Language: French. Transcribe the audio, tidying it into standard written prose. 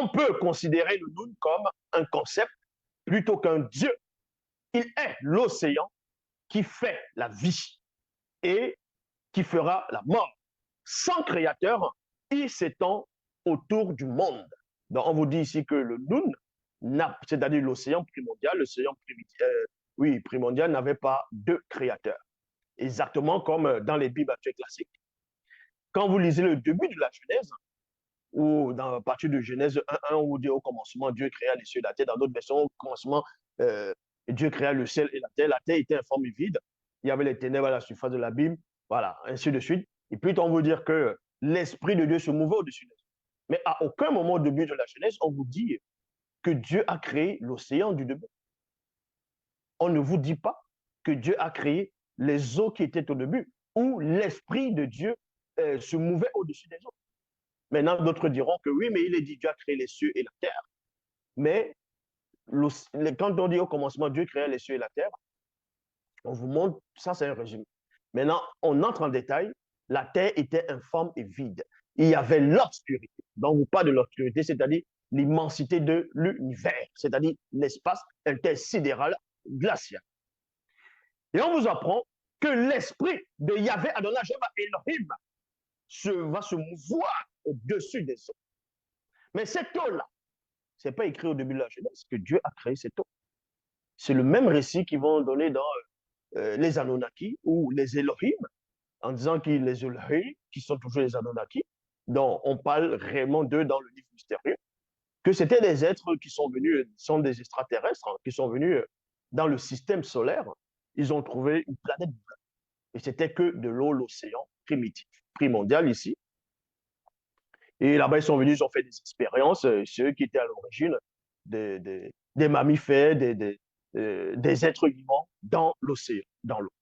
On peut considérer le Noun comme un concept plutôt qu'un Dieu. Il est l'océan qui fait la vie et qui fera la mort. Sans créateur, il s'étend autour du monde. Donc, on vous dit ici que le Noun, c'est-à-dire l'océan oui, primordial n'avait pas de créateur. Exactement comme dans les Bibles actuelles classiques. Quand vous lisez le début de la Genèse, ou dans la partie de Genèse 1, on vous dit au commencement, Dieu créa les cieux et la terre. Dans d'autres versions, au commencement, Dieu créa le ciel et la terre. La terre était informe et vide. Il y avait les ténèbres à la surface de l'abîme. Voilà, ainsi de suite. Et puis, on veut dire que l'Esprit de Dieu se mouvait au-dessus des eaux. Mais à aucun moment au début de la Genèse, on vous dit que Dieu a créé l'océan du début. On ne vous dit pas que Dieu a créé les eaux qui étaient au début, où l'Esprit de Dieu se mouvait au-dessus des eaux. Maintenant, d'autres diront que oui, mais il est dit Dieu a créé les cieux et la terre. Mais quand on dit au commencement Dieu créa les cieux et la terre, on vous montre, ça c'est un résumé. Maintenant, on entre en détail, la terre était informe et vide. Il y avait l'obscurité. Donc, on parle de l'obscurité, c'est-à-dire l'immensité de l'univers, c'est-à-dire l'espace intersidéral glacial. Et on vous apprend que l'esprit de Yahvé Adonai Elohim va se mouvoir au-dessus des eaux. Mais cette eau-là, ce n'est pas écrit au début de la Genèse que Dieu a créé cette eau. C'est le même récit qu'ils vont donner dans les Anunnaki ou les Elohim, en disant que les Elohim, qui sont toujours les Anunnaki, dont on parle réellement d'eux dans le livre mystérieux, que c'était des êtres qui sont venus, sont des extraterrestres, hein, qui sont venus dans le système solaire. Ils ont trouvé une planète bleue. Et c'était que de l'eau, l'océan primitif, primordial ici. Et là-bas, ils sont venus, ils ont fait des expériences, ceux qui étaient à l'origine des mammifères, des êtres vivants dans l'océan, dans l'eau.